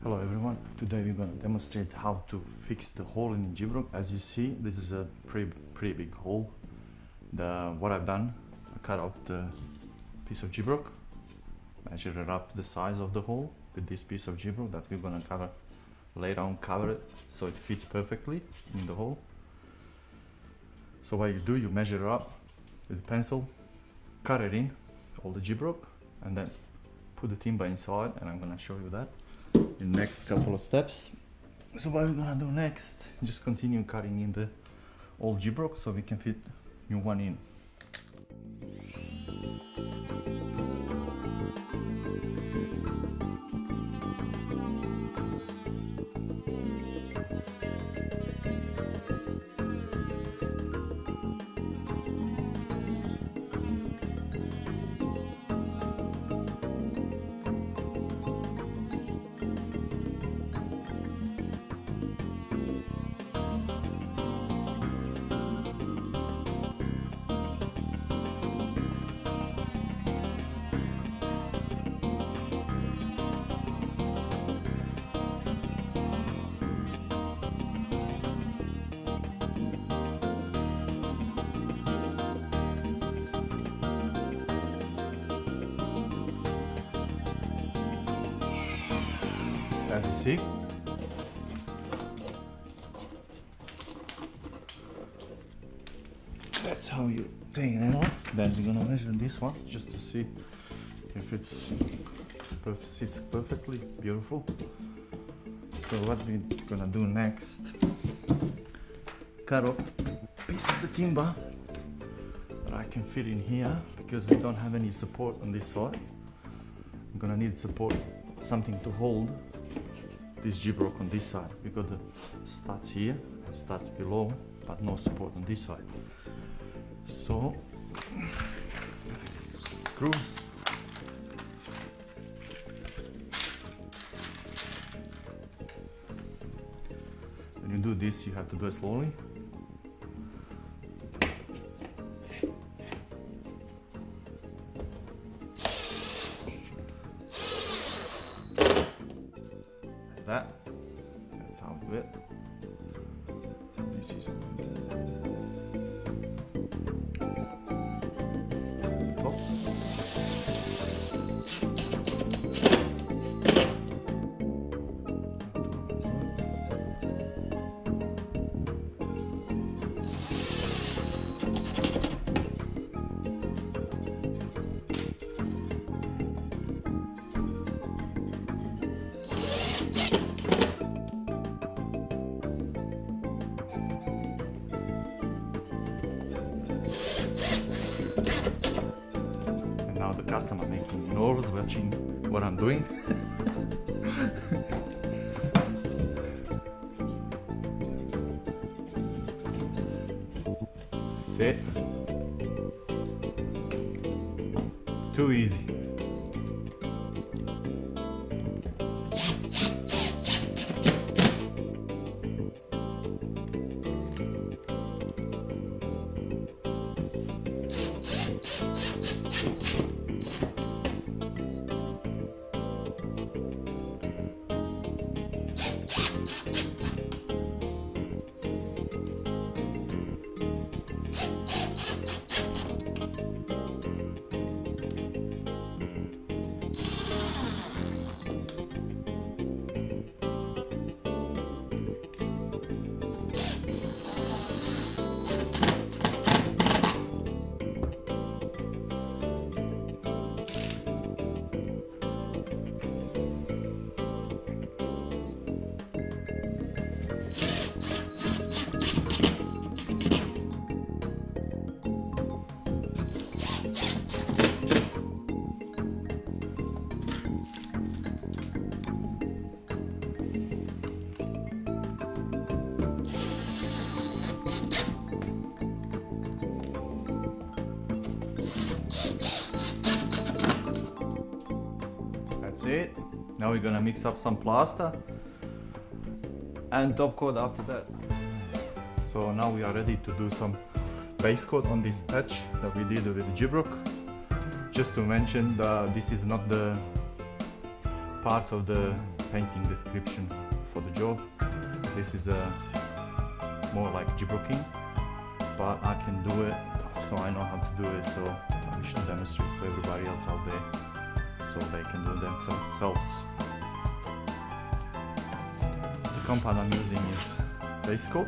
Hello everyone, today we're going to demonstrate how to fix the hole in the gyprock. As you see, this is a pretty big hole. What I've done, I cut out the piece of gyprock, measure it up the size of the hole with this piece of gyprock that we're going to later on cover it so it fits perfectly in the hole. So what you do, you measure it up with a pencil, cut it in, all the gyprock, and then put the timber inside, and I'm going to show you that in the next couple of steps. So what we're gonna do next, just continue cutting in the old gyprock so we can fit new one in. As you see, that's how you take it off. Then we're gonna measure this one just to see if it sits perfectly. Beautiful. So what we're gonna do next, cut off a piece of the timber that I can fit in here because we don't have any support on this side. I'm gonna need support, something to hold this gyprock on this side. We got the studs here and studs below, but no support on this side. So screws. When you do this, you have to do it slowly. That's how we do it. This is top. Now the customer making me nervous watching what I'm doing. That's it. Too easy. That's it. Now we're gonna mix up some plaster and top coat after that. So now we are ready to do some base coat on this patch that we did with the gyprock. Just to mention that this is not the part of the painting description for the job. This is a more like gibrocking, but I can do it, so I know how to do it, so I wish to demonstrate to everybody else out there so they can do it themselves. The compound I'm using is base coat.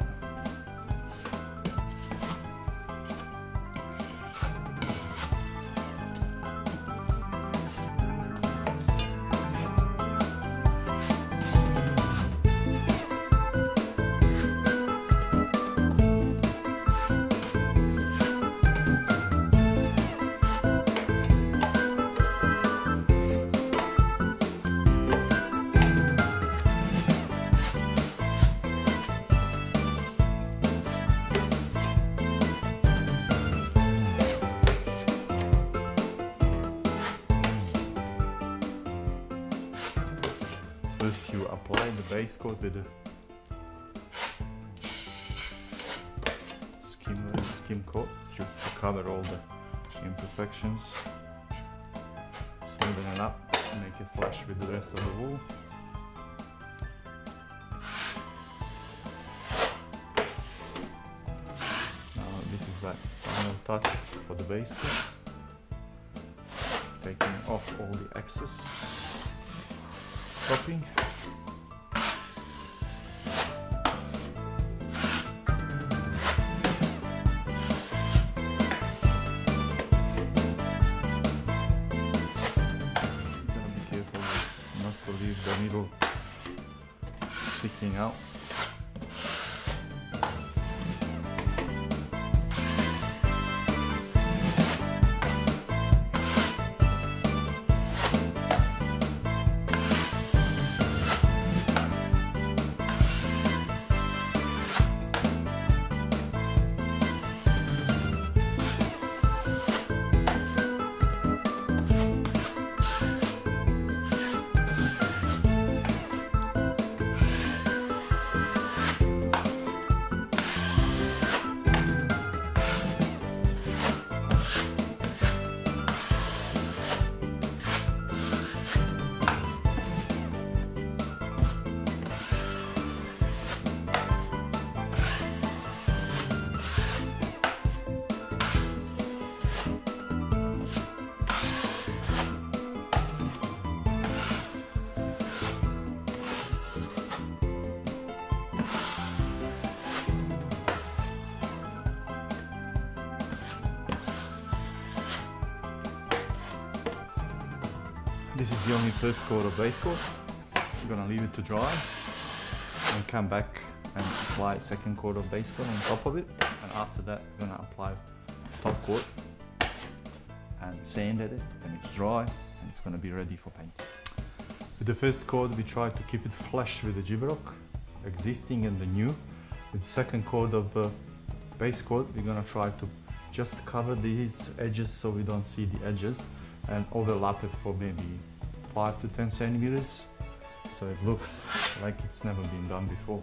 First you apply the base coat with the skim coat, just to cover all the imperfections, smoothen it up, make it flush with the rest of the wool. Now this is that final touch for the base coat, taking off all the excess topping. Not to leave the needle sticking out. This is the only first coat of base coat. We're gonna leave it to dry and come back and apply second coat of base coat on top of it, and after that we're gonna apply top coat and sand at it, and it's dry and it's gonna be ready for paint. With the first coat we try to keep it flush with the gibrock, existing and the new. With the second coat of base coat we're gonna try to just cover these edges so we don't see the edges, and overlap it for maybe 5 to 10 centimeters so it looks like it's never been done before.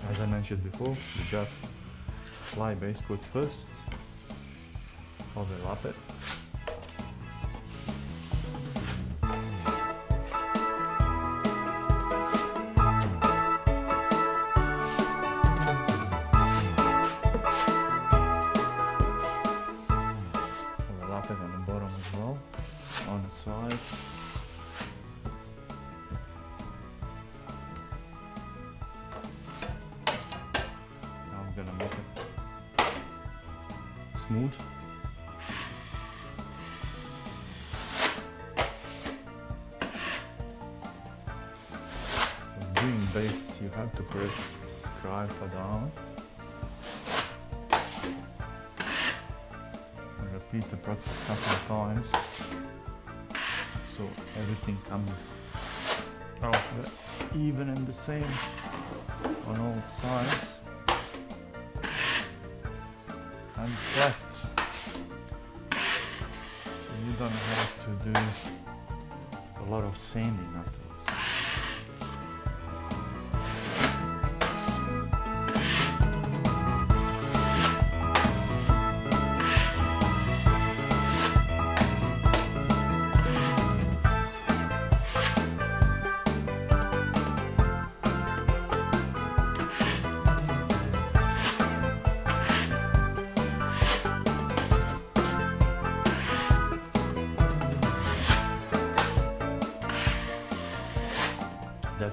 As I mentioned before, we just apply base coat first, overlap it, on the bottom as well, on the side. Now I'm gonna make it smooth. When doing base, you have to press scribe down. Repeat the process a couple of times so everything comes out even and the same on all sides and flat, so you don't have to do a lot of sanding afterwards.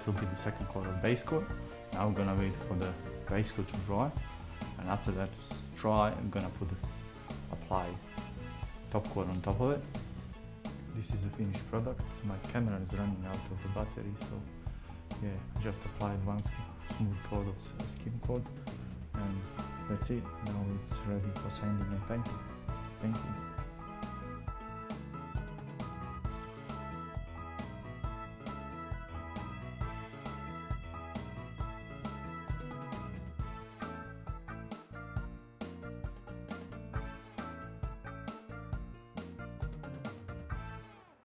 will be the second coat of base coat. Now we're gonna wait for the base coat to dry, and after that dry, I'm gonna apply top coat on top of it. This is the finished product. My camera is running out of the battery, so yeah, just applied one smooth coat of skim coat, and that's it. Now it's ready for sanding and painting. Thank you.